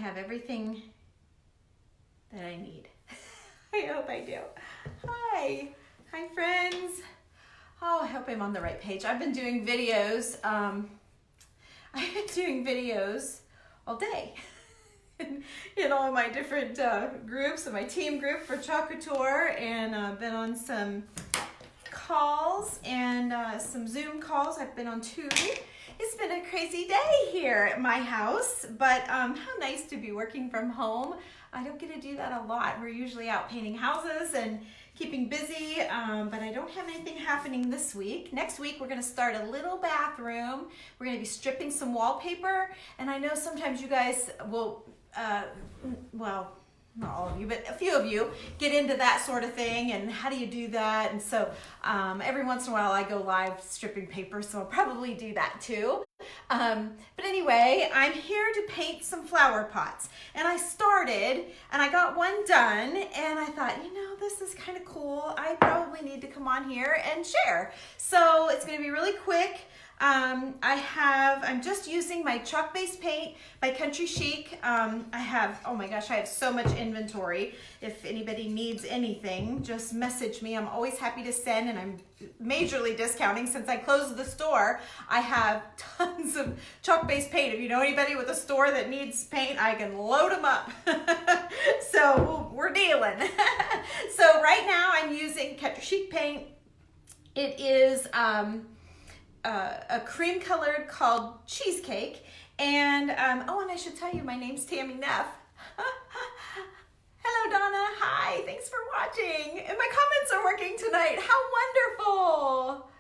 have everything that I need. I hope I do. Hi friends. Oh, I hope I'm on the right page. I've been doing videos. I've been doing videos all day. In all my different groups and my team group for Chocolate Tour, and been on some calls and some Zoom calls. I've been on 2. It's been a crazy day here at my house, but how nice to be working from home. I don't get to do that a lot. We're usually out painting houses and keeping busy, but I don't have anything happening this week. Next week, we're gonna start a little bathroom. We're gonna be stripping some wallpaper, and I know sometimes you guys will, well, not all of you, but a few of you get into that sort of thing, and how do you do that? And so every once in a while I go live stripping paper, so I'll probably do that too. But anyway, I'm here to paint some flower pots, and I started and I got one done, and I thought, you know, this is kind of cool. I probably need to come on here and share. So it's going to be really quick. I'm just using my chalk-based paint by Country Chic. Oh my gosh, I have so much inventory. If anybody needs anything, just message me. I'm always happy to send, and I'm majorly discounting since I closed the store. I have tons of chalk-based paint. If you know anybody with a store that needs paint, I can load them up. So we're dealing. So right now I'm using Country Chic paint. It is a cream colored called Cheesecake, and oh, and I should tell you, my name's Tammy Neff. Hello Donna, hi, thanks for watching, and my comments are working tonight. How wonderful.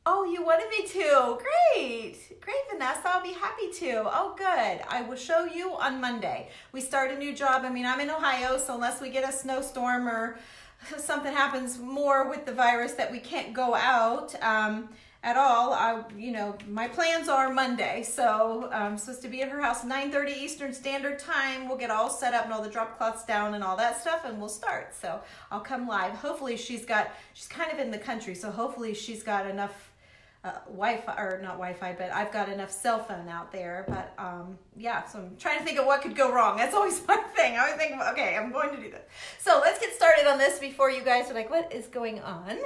Oh, you wanted me to. Great Vanessa, I'll be happy to. Oh good, I will show you on Monday. We start a new job. I mean, I'm in Ohio, so unless we get a snowstorm or something happens more with the virus that we can't go out at all, you know, my plans are Monday. So I'm supposed to be at her house 9:30 Eastern Standard Time. We'll get all set up and all the drop cloths down and all that stuff, and we'll start. So I'll come live. Hopefully she's kind of in the country, so hopefully she's got enough Wi-Fi, or not Wi-Fi, but I've got enough cell phone out there. But yeah, so I'm trying to think of what could go wrong. That's always my thing. I always think, okay, I'm going to do this. So let's get started on this before you guys are like, what is going on?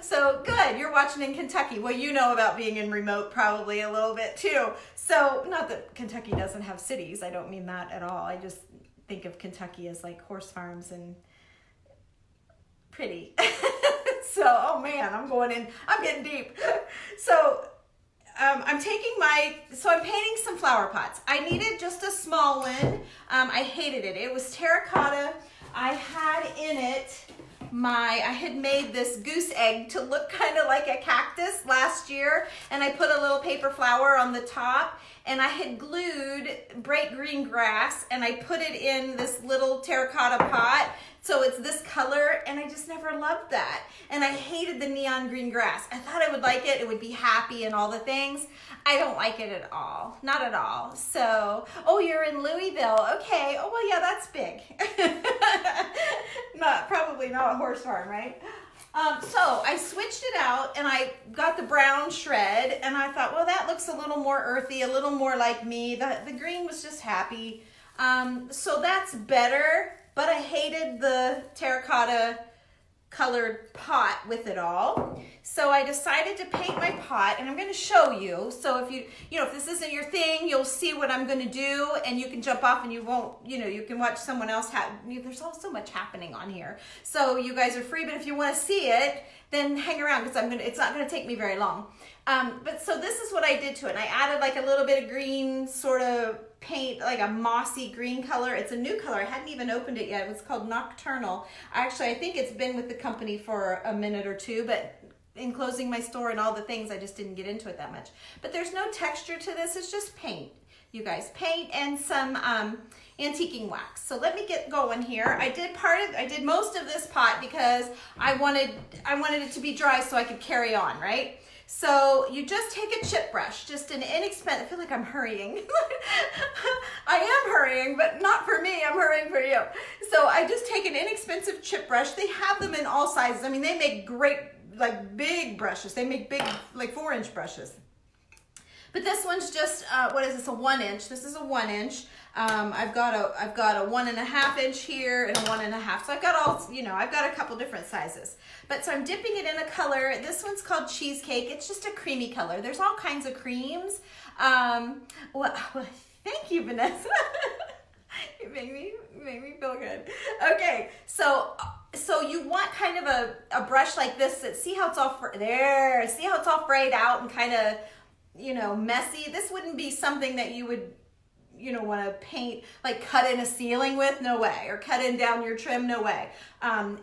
So good, you're watching in Kentucky. Well, you know about being in remote probably a little bit too. So not that Kentucky doesn't have cities. I don't mean that at all. I just think of Kentucky as like horse farms and pretty. So, oh man, I'm getting deep. So I'm painting some flower pots. I needed just a small one. I hated it. It was terracotta. I had in it I had made this goose egg to look kind of like a cactus last year, and I put a little paper flower on the top, and I had glued bright green grass, and I put it in this little terracotta pot. So it's this color, and I just never loved that. And I hated the neon green grass. I thought I would like it. It would be happy and all the things. I don't like it at all. Not at all. So, oh, you're in Louisville. Okay. Oh, well, yeah, that's big. Probably not a horse farm, right? So I switched it out, and I got the brown shred, and I thought, well, that looks a little more earthy, a little more like me. The green was just happy. So that's better. But I hated the terracotta colored pot with it all. So I decided to paint my pot, and I'm going to show you. So if if this isn't your thing, you'll see what I'm going to do, and you can jump off and you won't, you can watch someone else there's all so much happening on here. So you guys are free, but if you want to see it, then hang around, because it's not going to take me very long. But so this is what I did to it. And I added like a little bit of green sort of paint, like a mossy green color. It's a new color. I hadn't even opened it yet. It was called Nocturnal. Actually, I think it's been with the company for a minute or two, but in closing my store and all the things, I just didn't get into it that much. But there's no texture to this. It's just paint, you guys. Paint and some antiquing wax. So let me get going here. I did most of this pot because I wanted it to be dry so I could carry on, right? So you just take a chip brush, just an inexpensive, I feel like I'm hurrying. I am hurrying, but not for me, I'm hurrying for you. So I just take an inexpensive chip brush. They have them in all sizes. I mean, they make great, like big brushes. They make big, like 4-inch brushes. But this one's just, what is this, a 1 inch? This is a 1 inch. I've got a 1.5 inch here and a 1.5. So I've got all, you know, I've got a couple different sizes. But so I'm dipping it in a color. This one's called Cheesecake. It's just a creamy color. There's all kinds of creams. Well, thank you, Vanessa. You make me feel good. Okay, so you want kind of a brush like this that, see how it's all there, see how it's all frayed out and kind of, you know, messy. This wouldn't be something that you would, you know, want to paint, like cut in a ceiling with, no way, or cut in down your trim, no way.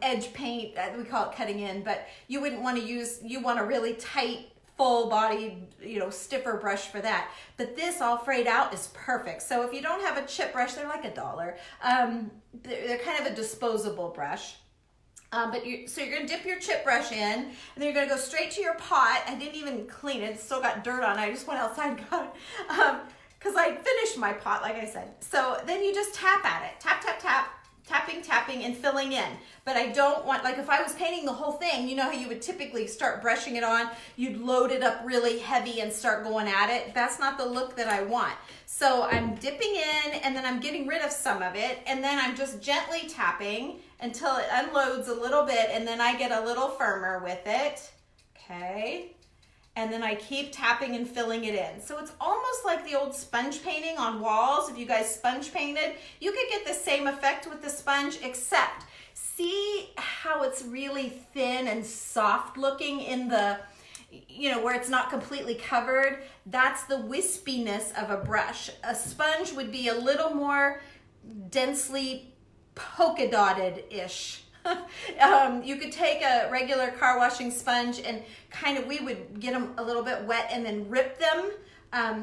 Edge paint, we call it cutting in, but you wouldn't want to use, you want a really tight, full bodied, you know, stiffer brush for that. But this all frayed out is perfect. So if you don't have a chip brush, they're like $1. They're kind of a disposable brush. So you're gonna dip your chip brush in, and then you're gonna go straight to your pot. I didn't even clean it, it's still got dirt on it. I just went outside and got it, because I finished my pot, like I said. So then you just tap at it, tap, tap, tap, tapping, and filling in. But I don't want, like if I was painting the whole thing, you know how you would typically start brushing it on, you'd load it up really heavy and start going at it. That's not the look that I want. So I'm dipping in, and then I'm getting rid of some of it, and then I'm just gently tapping until it unloads a little bit, and then I get a little firmer with it, okay? And then I keep tapping and filling it in. So it's almost like the old sponge painting on walls. If you guys sponge painted, you could get the same effect with the sponge, except see how it's really thin and soft looking in the, you know, where it's not completely covered. That's the wispiness of a brush. A sponge would be a little more densely polka dotted-ish. You could take a regular car washing sponge and kind of, we would get them a little bit wet and then rip them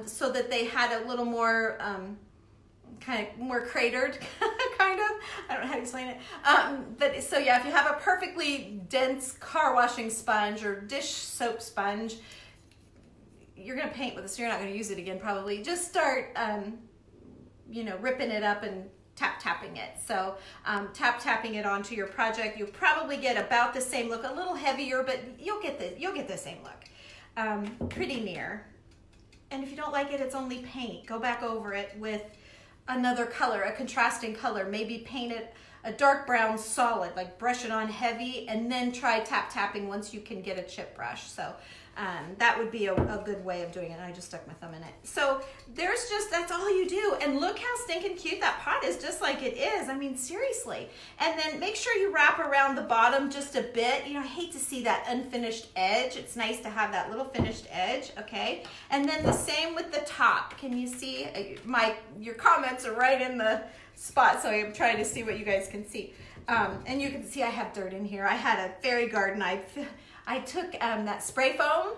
so that they had a little more kind of more cratered, kind of. I don't know how to explain it. But so yeah, if you have a perfectly dense car washing sponge or dish soap sponge, you're gonna paint with this. You're not gonna use it again probably. Just start, you know, ripping it up and tapping it. So tapping it onto your project. You'll probably get about the same look, a little heavier, but you'll get the same look. Pretty near. And if you don't like it, it's only paint. Go back over it with another color, a contrasting color. Maybe paint it a dark brown solid, like brush it on heavy, and then try tapping once you can get a chip brush. So that would be a good way of doing it. I just stuck my thumb in it. So there's just, that's all you do. And look how stinking cute that pot is, just like it is. I mean, seriously. And then make sure you wrap around the bottom just a bit. You know, I hate to see that unfinished edge. It's nice to have that little finished edge, okay? And then the same with the top. Can you see? Your comments are right in the spot, so I'm trying to see what you guys can see. And you can see I have dirt in here. I had a fairy garden. I took that spray foam,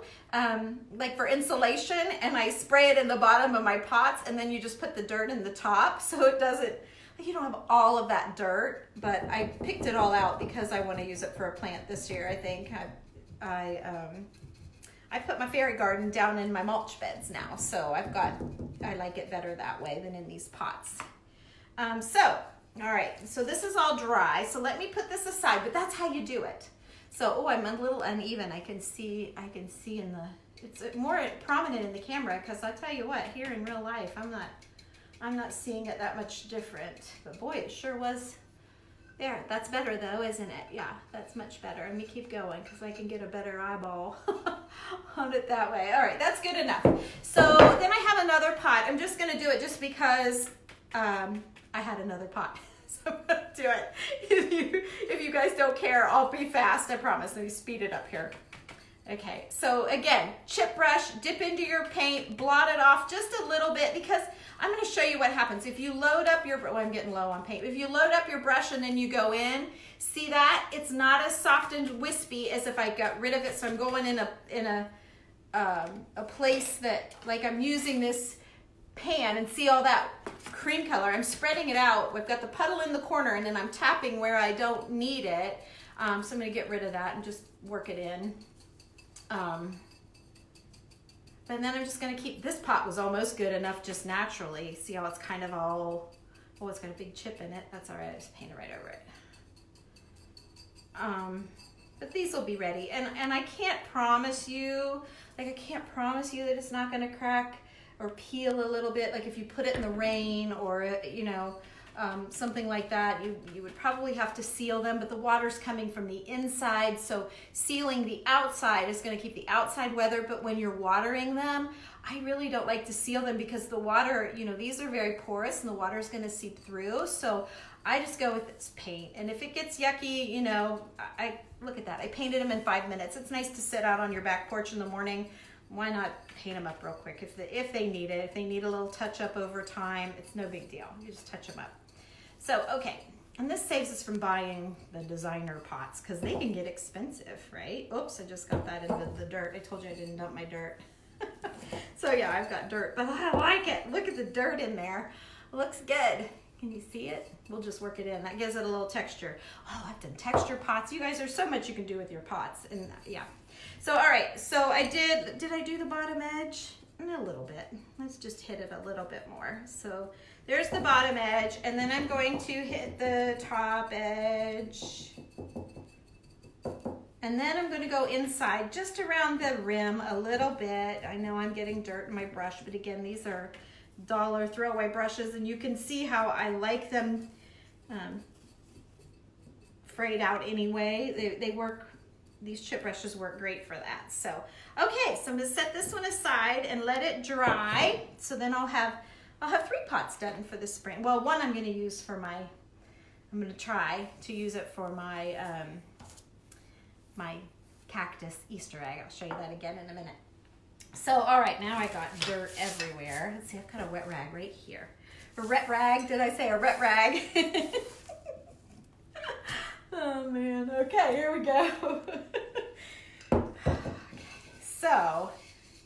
like for insulation, and I spray it in the bottom of my pots, and then you just put the dirt in the top, so it doesn't, you don't have all of that dirt, but I picked it all out because I want to use it for a plant this year, I think. I put my fairy garden down in my mulch beds now, so I like it better that way than in these pots. All right, so this is all dry, so let me put this aside, but that's how you do it. So, oh, I'm a little uneven. I can see in the, it's more prominent in the camera, because I'll tell you what, here in real life, I'm not seeing it that much different. But boy, it sure was there. That's better though, isn't it? Yeah, that's much better. Let me keep going because I can get a better eyeball on it that way. All right, that's good enough. So then I have another pot. I'm just gonna do it just because I had another pot. So I'm gonna do it. If you guys don't care, I'll be fast, I promise. Let me speed it up here. Okay, so again, chip brush, dip into your paint, blot it off just a little bit, because I'm gonna show you what happens. If you load up your, oh, I'm getting low on paint. If you load up your brush and then you go in, see that? It's not as soft and wispy as if I got rid of it. So I'm going in a place that, like I'm using this pan, and see all that cream color. I'm spreading it out. We've got the puddle in the corner, and then I'm tapping where I don't need it. So I'm gonna get rid of that and just work it in. But then I'm just gonna keep, this pot was almost good enough just naturally. See how it's kind of all, oh, it's got a big chip in it. That's all right, I just paint it right over it. But these will be ready. And I can't promise you, like I can't promise you that it's not gonna crack or peel a little bit. Like if you put it in the rain or, you know, something like that, you would probably have to seal them, but the water's coming from the inside, so sealing the outside is going to keep the outside weather. But when you're watering them, I really don't like to seal them because the water, you know, these are very porous and the water is going to seep through. So I just go with this paint, and if it gets yucky, you know, I look at that. I painted them in 5 minutes. It's nice to sit out on your back porch in the morning. Why not paint them up real quick if they need it? If they need a little touch up over time, it's no big deal. You just touch them up. So, okay, and this saves us from buying the designer pots because they can get expensive, right? Oops, I just got that into the dirt. I told you I didn't dump my dirt. So yeah, I've got dirt, but I like it. Look at the dirt in there. It looks good. Can you see it? We'll just work it in. That gives it a little texture. Oh, I've done texture pots. You guys, there's so much you can do with your pots. And yeah. So, all right. So I did I do the bottom edge? A little bit. Let's just hit it a little bit more. So there's the bottom edge, and then I'm going to hit the top edge. And then I'm going to go inside just around the rim a little bit. I know I'm getting dirt in my brush, but again, these are dollar throwaway brushes, and you can see how I like them frayed out anyway. They work, these chip brushes work great for that. So, okay, so I'm going to set this one aside and let it dry. So then I'll have 3 pots done for the spring. Well, one I'm going to use for my, I'm going to try to use it for my my cactus Easter egg. I'll show you that again in a minute. So, all right, now I got dirt everywhere. Let's see, I've got a wet rag right here. A wet rag, did I say a wet rag? Oh man, okay, here we go. Okay, so,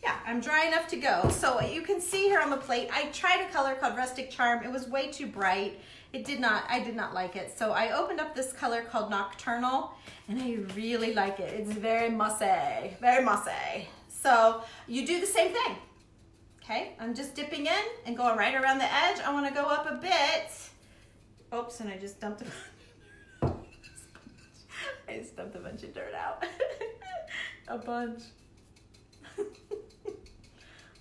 yeah, I'm dry enough to go. So you can see here on the plate, I tried a color called Rustic Charm. It was way too bright. I did not like it. So I opened up this color called Nocturnal, and I really like it. It's very mossy, very mossy. So you do the same thing. Okay, I'm just dipping in and going right around the edge. I want to go up a bit. Oops, and I just dumped a bunch of dirt out. A bunch.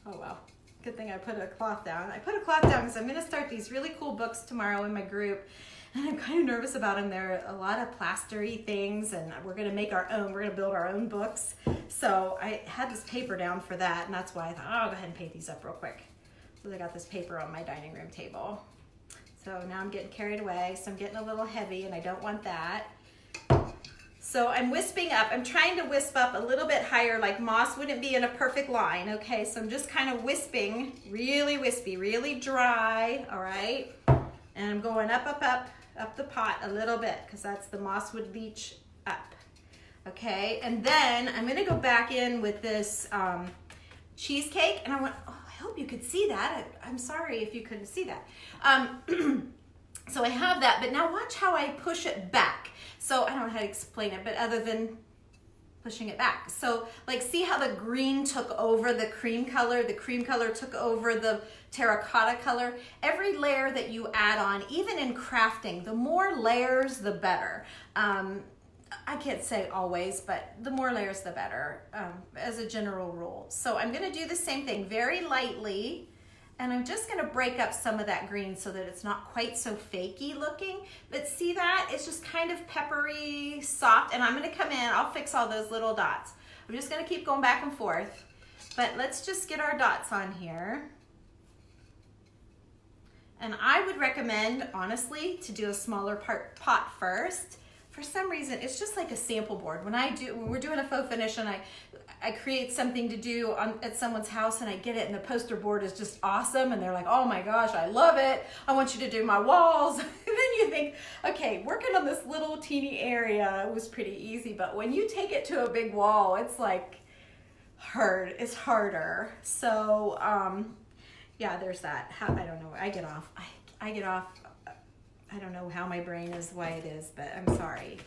Oh wow. Good thing I put a cloth down. I put a cloth down because I'm going to start these really cool books tomorrow in my group. And I'm kind of nervous about them. There are a lot of plastery things, and we're going to make our own. We're going to build our own books. So I had this paper down for that, and that's why I thought, oh, I'll go ahead and paint these up real quick. So I got this paper on my dining room table. So now I'm getting carried away. So I'm getting a little heavy, and I don't want that. So I'm wisping up. I'm trying to wisp up a little bit higher, like moss wouldn't be in a perfect line, okay? So I'm just kind of wisping, really wispy, really dry, all right? And I'm going up the pot a little bit because that's the moss would leach up, okay? And then I'm gonna go back in with this cheesecake, and I went, oh, I hope you could see that. I'm sorry if you couldn't see that. So I have that, but now watch how I push it back. So I don't know how to explain it, but other than pushing it back. So like, see how the green took over the cream color took over the terracotta color. Every layer that you add on, even in crafting, the more layers, the better. I can't say always, but the more layers, the better, as a general rule. So I'm gonna do the same thing very lightly. And I'm just gonna break up some of that green so that it's not quite so fakey looking. But see that? It's just kind of peppery, soft, and I'm gonna come in, I'll fix all those little dots. I'm just gonna keep going back and forth. But let's just get our dots on here. And I would recommend, honestly, to do a smaller pot first. For some reason, it's just like a sample board. When we're doing a faux finish and I create something to do at someone's house and I get it and the poster board is just awesome and they're like, oh my gosh, I love it. I want you to do my walls. And then you think, okay, working on this little teeny area was pretty easy, but when you take it to a big wall, it's like hard. It's harder. So yeah, there's that. I don't know. I get off. I don't know how my brain is the way it is, but I'm sorry.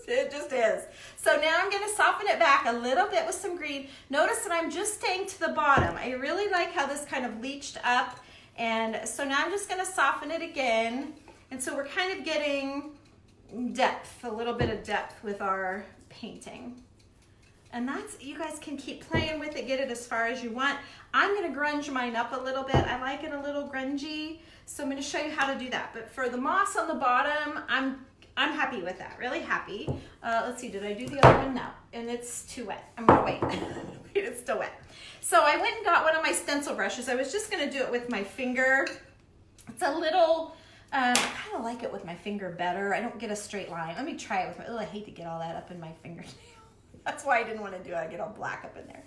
It just is. So now I'm gonna soften it back a little bit with some green. Notice that I'm just staying to the bottom. I really like how this kind of leached up. And so now I'm just gonna soften it again. And so we're kind of getting depth, a little bit of depth with our painting. And that's, you guys can keep playing with it, get it as far as you want. I'm gonna grunge mine up a little bit. I like it a little grungy, so I'm gonna show you how to do that. But for the moss on the bottom, I'm happy with that, really happy. Let's see, did I do the other one? No, and it's too wet. I'm gonna wait. It's still wet. So I went and got one of my stencil brushes. I was just gonna do it with my finger. It's a little, I kind of like it with my finger better. I don't get a straight line. Let me try it with my, oh, I hate to get all that up in my fingernail. That's why I didn't want to do it. I get all black up in there.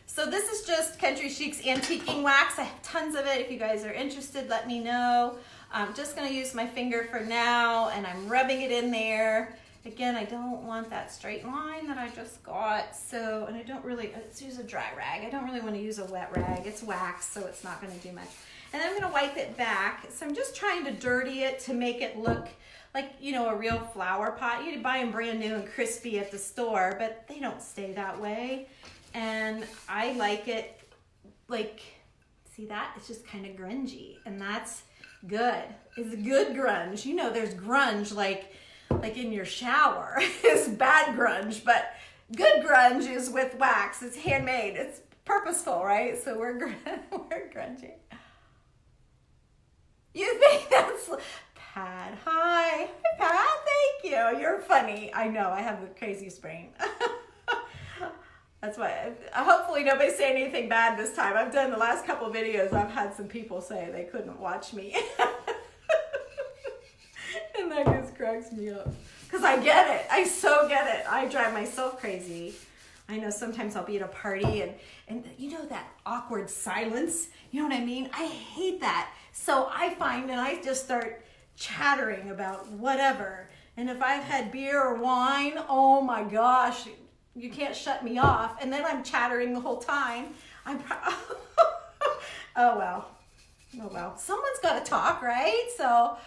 So this is just Country Chic's Antiquing Wax. I have tons of it. If you guys are interested, let me know. I'm just going to use my finger for now, and I'm rubbing it in there. Again, I don't want that straight line that I just got. So, and I don't really, let's use a dry rag. I don't really want to use a wet rag. It's wax, so it's not going to do much. And then I'm going to wipe it back. So I'm just trying to dirty it to make it look like, you know, a real flower pot. You buy them brand new and crispy at the store, but they don't stay that way. And I like it, like, see that? It's just kind of grungy, and that's good. It's good grunge. You know, there's grunge like in your shower. It's bad grunge, but good grunge is with wax. It's handmade. It's purposeful, right? So we're grungy. You think that's Pat? Hi, Pat. Thank you. You're funny. I know. I have the craziest brain. That's why. Hopefully nobody say anything bad this time. I've done the last couple of videos. I've had some people say they couldn't watch me, and that just cracks me up. Cause I get it. I so get it. I drive myself crazy. I know sometimes I'll be at a party and you know that awkward silence. You know what I mean? I hate that. So I find that I just start chattering about whatever. And if I've had beer or wine, oh my gosh, you can't shut me off. And then I'm chattering the whole time. Oh well, someone's got to talk, right? So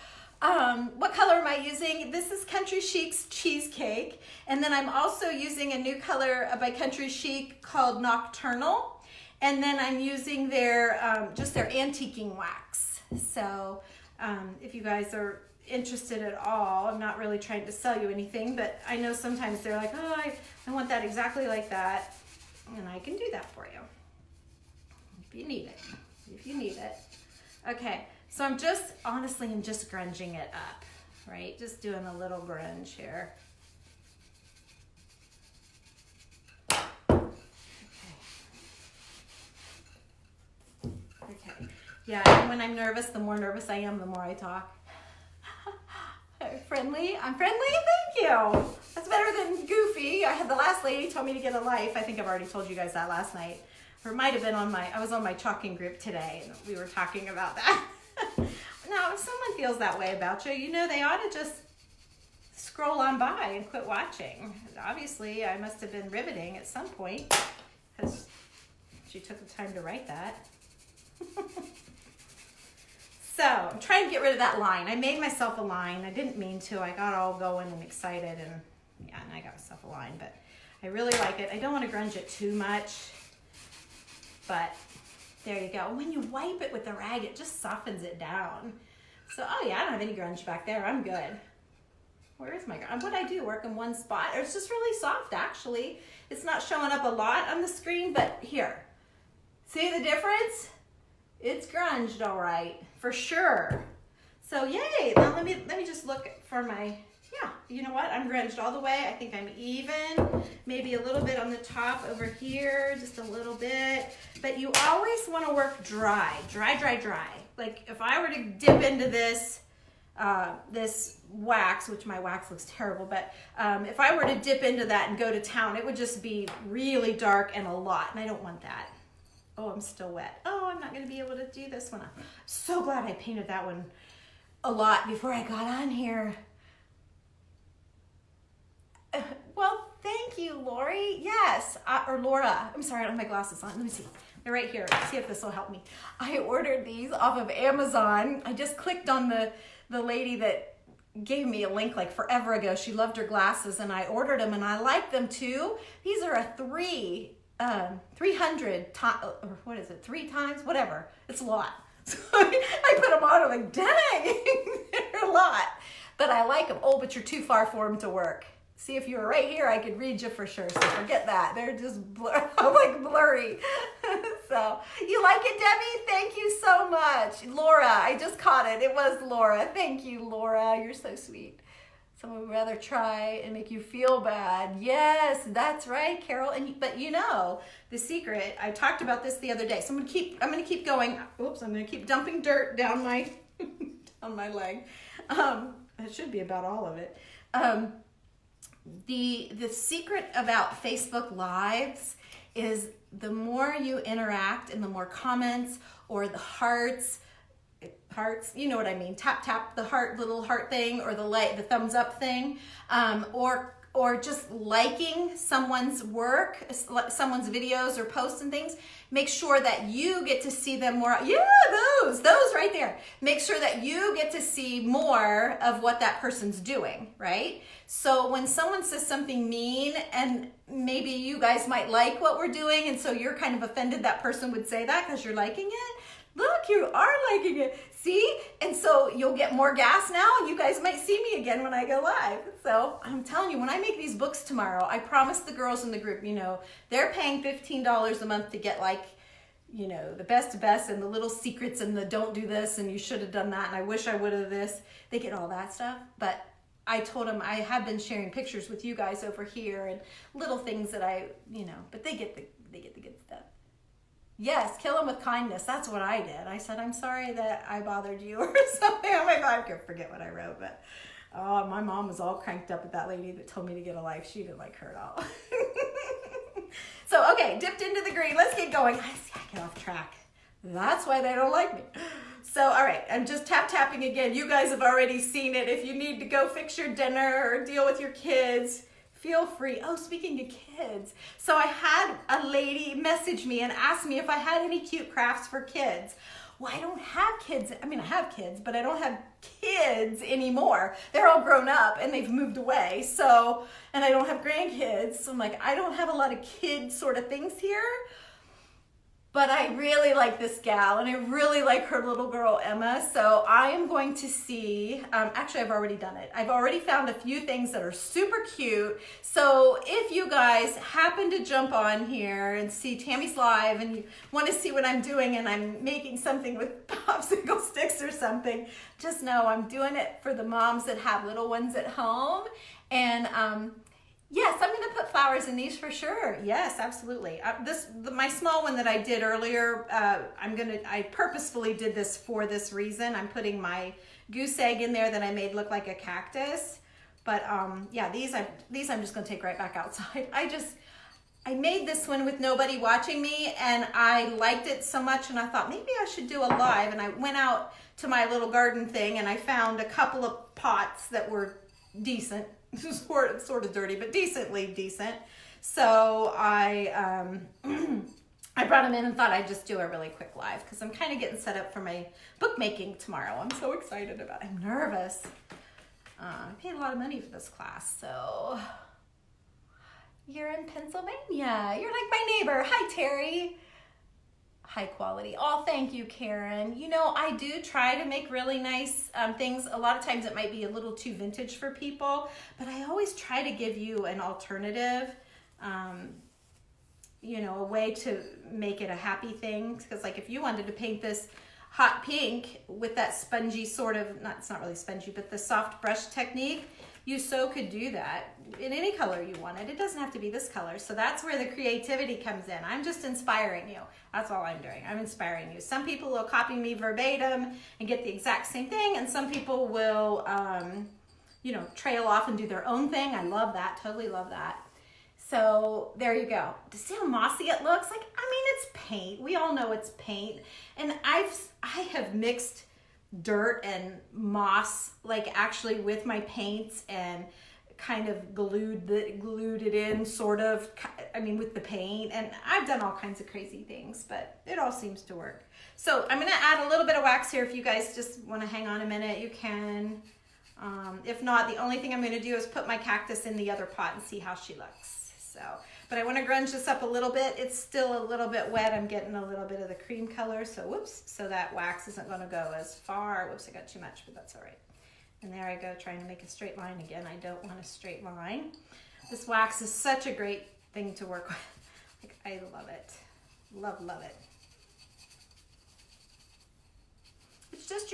what color am I using? This is Country Chic's Cheesecake. And then I'm also using a new color by Country Chic called Nocturnal. And then I'm using their, just their antiquing wax. So if you guys are interested at all, I'm not really trying to sell you anything, but I know sometimes they're like, oh, I want that exactly like that. And I can do that for you if you need it. If you need it. Okay, so I'm just grunging it up, right? Just doing a little grunge here. Okay. Yeah, and when I'm nervous, the more nervous I am, the more I talk. Friendly? I'm friendly? Thank you. That's better than goofy. I had the last lady told me to get a life. I think I've already told you guys that last night. Or it might have been I was on my chalking group today, and we were talking about that. Now, if someone feels that way about you, you know they ought to just scroll on by and quit watching. Obviously, I must have been riveting at some point because she took the time to write that. So I'm trying to get rid of that line. I made myself a line. I didn't mean to. I got all going and excited, and yeah, and I got myself a line, but I really like it. I don't want to grunge it too much, but there you go. When you wipe it with the rag, it just softens it down. So, oh yeah, I don't have any grunge back there. I'm good. Where is my grunge? What I do, work in one spot. It's just really soft, actually. It's not showing up a lot on the screen, but here. See the difference? It's grunged all right, for sure. So yay, now let me just look for my, yeah, you know what? I'm grunged all the way. I think I'm even, maybe a little bit on the top over here, just a little bit. But you always want to work dry. Like if I were to dip into this, this wax, which my wax looks terrible, but if I were to dip into that and go to town, it would just be really dark and a lot, and I don't want that. Oh, I'm still wet. Oh, I'm not going to be able to do this one. I'm so glad I painted that one a lot before I got on here. Well, thank you, Lori. Yes, or Laura. I'm sorry, I don't have my glasses on. Let me see. They're right here. Let's see if this will help me. I ordered these off of Amazon. I just clicked on the lady that gave me a link like forever ago. She loved her glasses, and I ordered them, and I like them too. These are a 300 times, or what is it, 3 times, whatever. It's a lot. So I put them on, I'm like, dang, they're a lot. But I like them. Oh, but you're too far for them to work. See, if you were right here, I could read you for sure. So forget that. They're just like blurry. So you like it, Debbie? Thank you so much. Laura, I just caught it. It was Laura. Thank you, Laura. You're so sweet. Someone would rather try and make you feel bad. Yes, that's right, Carol. But you know, the secret, I talked about this the other day. So I'm gonna keep going. Oops, I'm gonna keep dumping dirt down my down my leg. It should be about all of it. The secret about Facebook Lives is the more you interact and the more comments or the hearts, you know what I mean, tap the heart, little heart thing, or the thumbs up thing, or just liking someone's work, someone's videos or posts and things. Make sure that you get to see them more. Yeah, those right there. Make sure that you get to see more of what that person's doing, right? So when someone says something mean, and maybe you guys might like what we're doing, and so you're kind of offended that person would say that because you're liking it. Look, you are liking it. See? And so you'll get more gas now, and you guys might see me again when I go live. So I'm telling you, when I make these books tomorrow, I promise the girls in the group, you know, they're paying $15 a month to get, like, you know, the best and the little secrets and the don't do this and you should have done that and I wish I would have this. They get all that stuff. But I told them I have been sharing pictures with you guys over here and little things that I, you know, but they get the good stuff. Yes, kill them with kindness. That's what I did. I said, I'm sorry that I bothered you or something. Oh my God, I could forget what I wrote, but oh, my mom was all cranked up at that lady that told me to get a life. She didn't like her at all. So, okay, dipped into the green. Let's get going. I get off track. That's why they don't like me. So, all right, I'm just tapping again. You guys have already seen it. If you need to go fix your dinner or deal with your kids, feel free. Oh, speaking of kids. So I had a lady message me and ask me if I had any cute crafts for kids. Well, I don't have kids. I mean, I have kids, but I don't have kids anymore. They're all grown up and they've moved away. So, and I don't have grandkids. So I'm like, I don't have a lot of kid sort of things here. But I really like this gal and I really like her little girl, Emma. So I am going to see, actually I've already done it. I've already found a few things that are super cute. So if you guys happen to jump on here and see Tammy's live and you want to see what I'm doing and I'm making something with popsicle sticks or something, just know I'm doing it for the moms that have little ones at home. And yes, I'm going to put flowers in these for sure. Yes, absolutely. My small one that I did earlier, I purposefully did this for this reason. I'm putting my goose egg in there that I made look like a cactus. But yeah, these I'm just going to take right back outside. I made this one with nobody watching me and I liked it so much and I thought maybe I should do a live, and I went out to my little garden thing and I found a couple of pots that were decent. Sort of dirty, but decently decent. So I brought them in and thought I'd just do a really quick live because I'm kind of getting set up for my bookmaking tomorrow. I'm so excited about it. I'm nervous. I paid a lot of money for this class. So you're in Pennsylvania. You're like my neighbor. Hi, Terry. High quality. Oh, thank you, Karen. You know, I do try to make really nice things. A lot of times it might be a little too vintage for people, but I always try to give you an alternative, you know, a way to make it a happy thing. Because like if you wanted to paint this hot pink with that spongy sort of, it's not really spongy, but the soft brush technique, you so could do that in any color you wanted. It doesn't have to be this color. So that's where the creativity comes in. I'm just inspiring you. That's all I'm doing. I'm inspiring you. Some people will copy me verbatim and get the exact same thing. And some people will, you know, trail off and do their own thing. I love that. Totally love that. So there you go. To see how mossy it looks? Like, I mean, it's paint. We all know it's paint. And I have mixed dirt and moss, like actually with my paints, and kind of glued it in sort of, I mean, with the paint, and I've done all kinds of crazy things, but it all seems to work. So I'm going to add a little bit of wax here. If you guys just want to hang on a minute, you can. If not, the only thing I'm going to do is put my cactus in the other pot and see how she looks. So, but I want to grunge this up a little bit. It's still a little bit wet. I'm getting a little bit of the cream color. So whoops, so that wax isn't going to go as far. Whoops, I got too much, but that's all right. And there I go, trying to make a straight line again. I don't want a straight line. This wax is such a great thing to work with. Like, I love it. Love, love it. It's just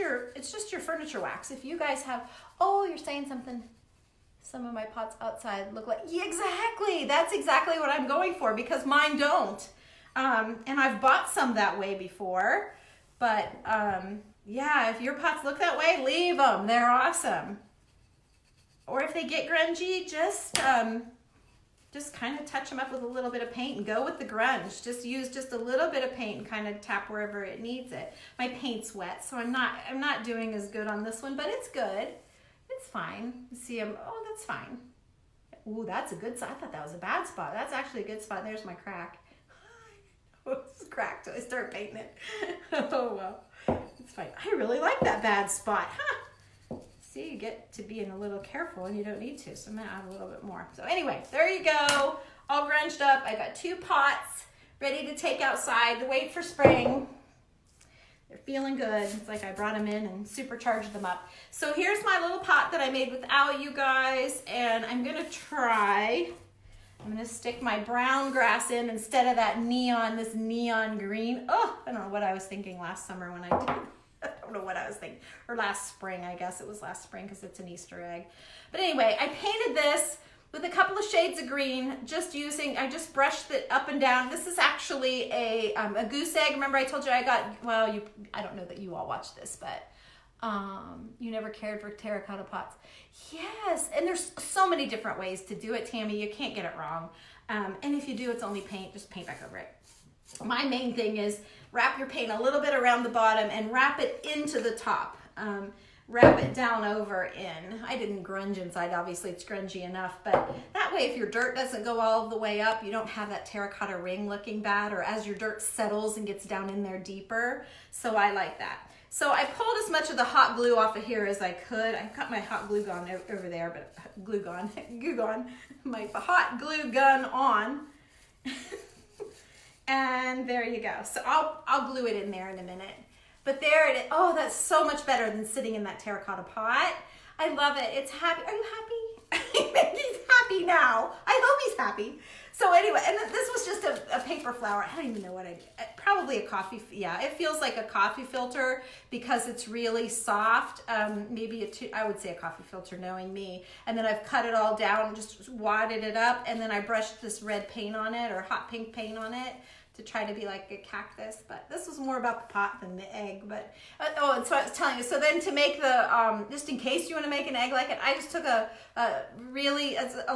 your furniture wax. If you guys have, oh, you're saying something. Some of my pots outside look like, yeah, exactly. That's exactly what I'm going for because mine don't. And I've bought some that way before, but yeah, if your pots look that way, leave them. They're awesome. Or if they get grungy, just kind of touch them up with a little bit of paint and go with the grunge. Just use just a little bit of paint and kind of tap wherever it needs it. My paint's wet, so I'm not doing as good on this one, but it's good. It's fine. See, oh, that's fine. Ooh, that's a good spot. I thought that was a bad spot. That's actually a good spot. There's my crack. It's cracked, so I start painting it. Oh, well. It's fine. I really like that bad spot. Huh? See, you get to being a little careful and you don't need to, so I'm going to add a little bit more. So anyway, there you go. All grunged up. I got 2 pots ready to take outside to wait for spring. They're feeling good. It's like I brought them in and supercharged them up. So here's my little pot that I made without you guys, and I'm gonna stick my brown grass in instead of that this neon green. Oh, I don't know what I was thinking last summer when I did. I don't know what I was thinking. Or last spring, I guess it was last spring because it's an Easter egg. But anyway, I painted this with a couple of shades of green, I just brushed it up and down. This is actually a goose egg. Remember I told you I don't know that you all watch this, but you never cared for terracotta pots. Yes, and there's so many different ways to do it, Tammy. You can't get it wrong. And if you do, it's only paint, just paint back over it. My main thing is wrap your paint a little bit around the bottom and wrap it into the top. Wrap it down over in. I didn't grunge inside, obviously it's grungy enough, but that way if your dirt doesn't go all the way up, you don't have that terracotta ring looking bad, or as your dirt settles and gets down in there deeper. So I like that. So I pulled as much of the hot glue off of here as I could. I've got my hot glue gun over there, but glue gun, my hot glue gun on. And there you go. So I'll glue it in there in a minute. But there it is. Oh, that's so much better than sitting in that terracotta pot. I love it. It's happy. Are you happy? He's happy now. I hope he's happy. So anyway, and this was just a paper flower. I don't even know what I did. Probably a coffee. Yeah, it feels like a coffee filter because it's really soft. Maybe I would say a coffee filter, knowing me. And then I've cut it all down, just wadded it up, and then I brushed this red paint on it, or hot pink paint on it, to try to be like a cactus. But this was more about the pot than the egg. But oh, and so I was telling you, so then to make the just in case you want to make an egg like it, I just took a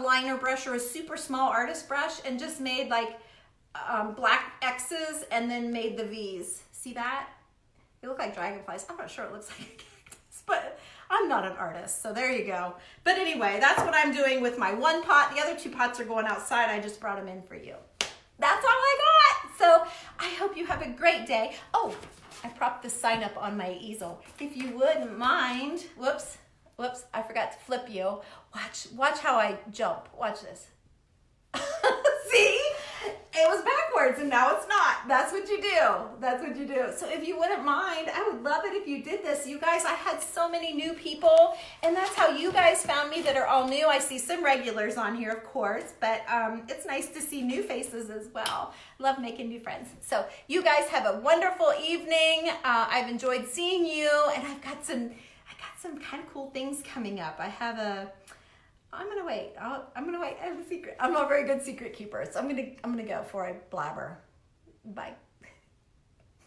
liner brush or a super small artist brush and just made like black X's and then made the V's. See that? They look like dragonflies. I'm not sure it looks like a cactus, but I'm not an artist, so there you go. But anyway, that's what I'm doing with my one pot. The other 2 pots are going outside. I just brought them in for you. That's all I got. So I hope you have a great day. Oh, I propped the sign up on my easel. If you wouldn't mind, whoops, I forgot to flip you. Watch how I jump. Watch this. See? It was backwards and now it's not. That's what you do. That's what you do. So if you wouldn't mind, I would love it if you did this. You guys, I had so many new people, and that's how you guys found me that are all new. I see some regulars on here, of course, but it's nice to see new faces as well. Love making new friends. So you guys have a wonderful evening. I've enjoyed seeing you, and I got some kind of cool things coming up. I'm gonna wait. I'm gonna wait. I have a secret. I'm not a very good secret keeper, so I'm gonna go before I blabber. Bye.